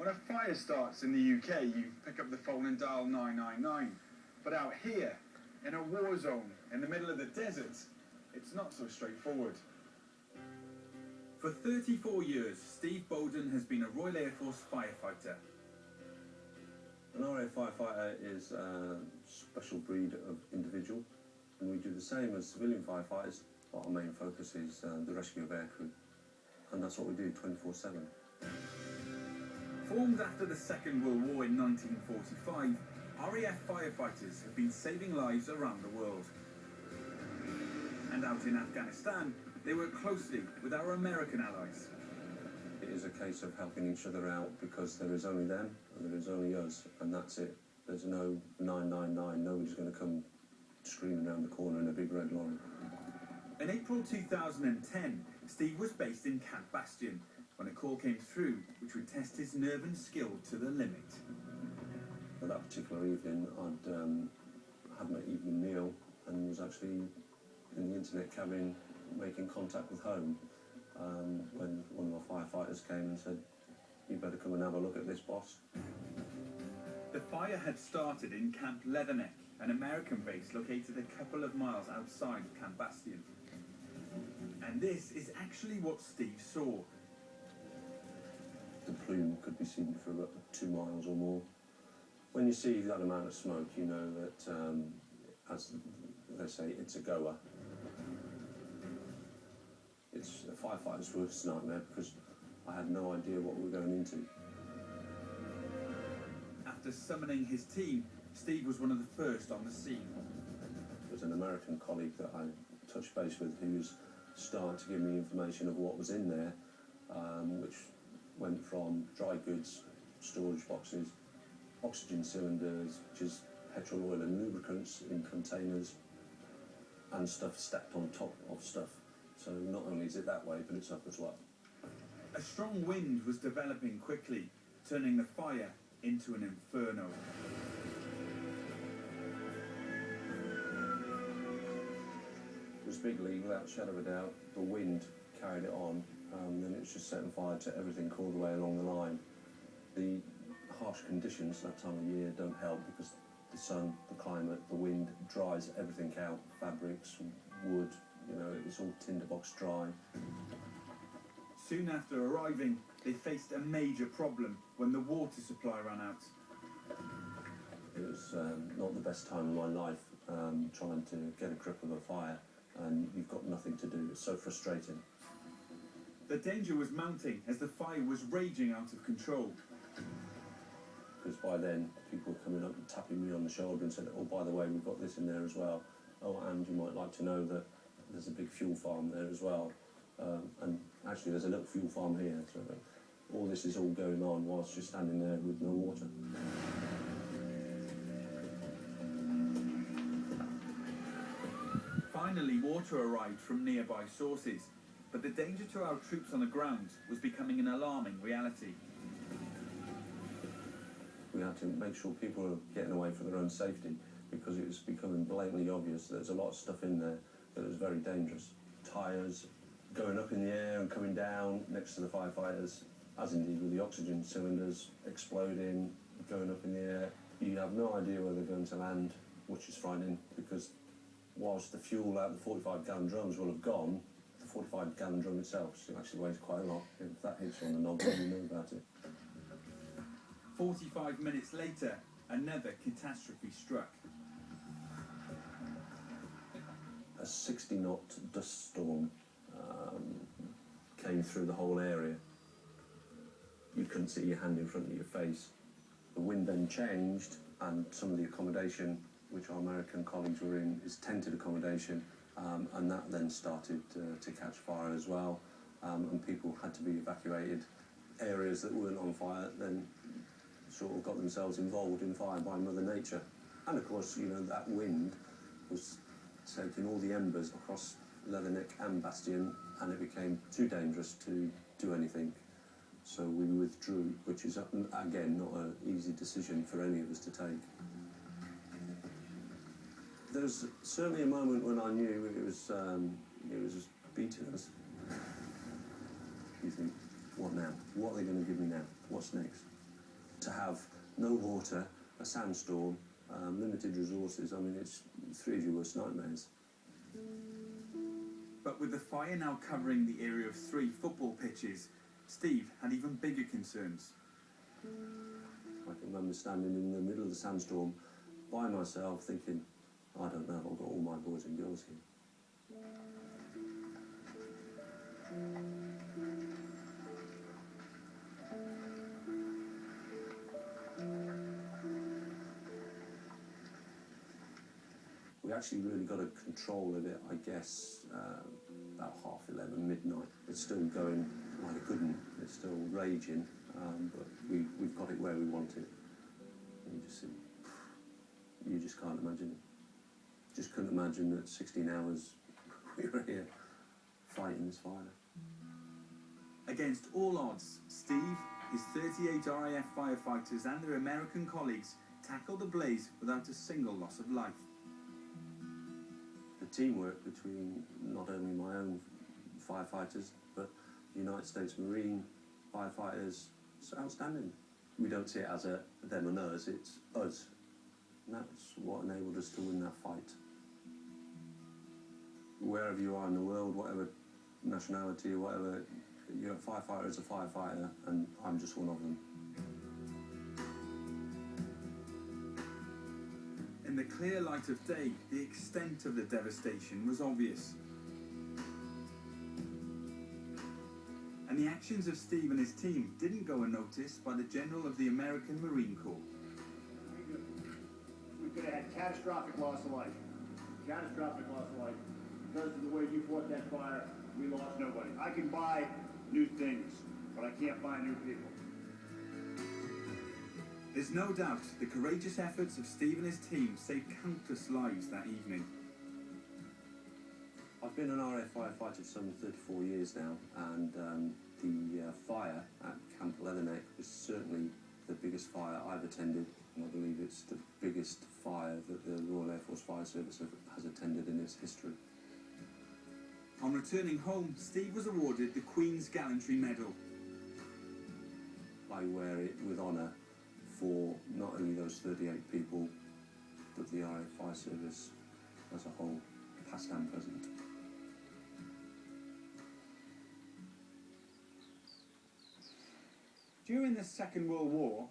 When a fire starts in the UK, you pick up the phone and dial 999. But out here, in a war zone, in the middle of the desert, it's not so straightforward. For 34 years, Steve Bowden has been a Royal Air Force firefighter. An RAF firefighter is a special breed of individual, and we do the same as civilian firefighters, but our main focus is the rescue of aircrew, and that's what we do 24/7. Formed after the Second World War in 1945, RAF firefighters have been saving lives around the world. And out in Afghanistan, they work closely with our American allies. It is a case of helping each other out because there is only them and there is only us, and that's it. There's no 999, nobody's going to come screaming around the corner in a big red lorry. In April 2010, Steve was based in Camp Bastion when a call came through which would test his nerve and skill to the limit. For that particular evening, I'd had my evening meal and was actually in the internet cabin making contact with home when one of our firefighters came and said, "You better come and have a look at this, boss." The fire had started in Camp Leatherneck, an American base located a couple of miles outside of Camp Bastion. And this is actually what Steve saw. The plume could be seen for about 2 miles or more. When you see that amount of smoke, you know that, as they say, it's a goer. It's a firefighter's worst nightmare because I had no idea what we were going into. After summoning his team, Steve was one of the first on the scene. There was an American colleague that I touched base with who was starting to give me information of what was in there, which went from dry goods, storage boxes, oxygen cylinders, which is petrol, oil and lubricants in containers, and stuff stacked on top of stuff. So not only is it that way, but it's up as well. A strong wind was developing quickly, turning the fire into an inferno. It was big league, without a shadow of a doubt. The wind carried it on, and then it was just setting fire to everything all the way along the line. The harsh conditions that time of year don't help because the sun, the climate, the wind dries everything out. Fabrics, wood, you know, it was all tinderbox dry. Soon after arriving, they faced a major problem when the water supply ran out. It was not the best time of my life, trying to get a grip of a fire, and you've got nothing to do. It's so frustrating. The danger was mounting as the fire was raging out of control. Because by then, people were coming up and tapping me on the shoulder and said, "Oh, by the way, we've got this in there as well. Oh, and you might like to know that there's a big fuel farm there as well." And actually, there's a little fuel farm here. So all this is all going on whilst you're standing there with no water. Finally, water arrived from nearby sources, but the danger to our troops on the ground was becoming an alarming reality. We had to make sure people were getting away for their own safety because it was becoming blatantly obvious that there's a lot of stuff in there that was very dangerous. Tyres going up in the air and coming down next to the firefighters, as indeed with the oxygen cylinders exploding, going up in the air. You have no idea where they're going to land, which is frightening because whilst the fuel out of the 45-gallon drums will have gone, the 45-gallon drum itself actually weighs quite a lot. If that hits you on the knob, you know about it. 45 minutes later, another catastrophe struck. A 60-knot dust storm came through the whole area. You couldn't see your hand in front of your face. The wind then changed, and some of the accommodation which our American colleagues were in is tented accommodation, and that then started to catch fire as well, and people had to be evacuated. Areas that weren't on fire then sort of got themselves involved in fire by Mother Nature. And of course, you know, that wind was taking all the embers across Leatherneck and Bastion, and it became too dangerous to do anything. So we withdrew, which is, again, not an easy decision for any of us to take. There was certainly a moment when I knew it was beating us. You think, what now? What are they going to give me now? What's next? To have no water, a sandstorm, limited resources, I mean, it's three of your worst nightmares. But with the fire now covering the area of 3 football pitches, Steve had even bigger concerns. I can remember standing in the middle of the sandstorm by myself thinking, I don't know if I've got all my boys and girls here. We actually really got a control of it, I guess, about 11:30, midnight. It's still going like a good one. It's still raging, but we've got it where we want it. And you just can't imagine it. Just couldn't imagine that 16 hours we were here fighting this fire. Against all odds, Steve, his 38 RAF firefighters and their American colleagues tackled the blaze without a single loss of life. The teamwork between not only my own firefighters, but the United States Marine firefighters, it's outstanding. We don't see it as a them and us, it's us. And that's what enabled us to win that fight. Wherever you are in the world, whatever nationality, whatever, you're a firefighter is a firefighter, and I'm just one of them. In the clear light of day, the extent of the devastation was obvious. And the actions of Steve and his team didn't go unnoticed by the General of the American Marine Corps. We could have had catastrophic loss of life. Catastrophic loss of life. Because of the way you fought that fire, we lost nobody. I can buy new things, but I can't buy new people. There's no doubt the courageous efforts of Steve and his team saved countless lives that evening. I've been an RAF firefighter for some 34 years now, and the fire at Camp Leatherneck was certainly the biggest fire I've attended, and I believe it's the biggest fire that the Royal Air Force Fire Service has attended in its history. On returning home, Steve was awarded the Queen's Gallantry Medal. I wear it with honour for not only those 38 people, but the RAF Fire Service as a whole, past and present. During the Second World War,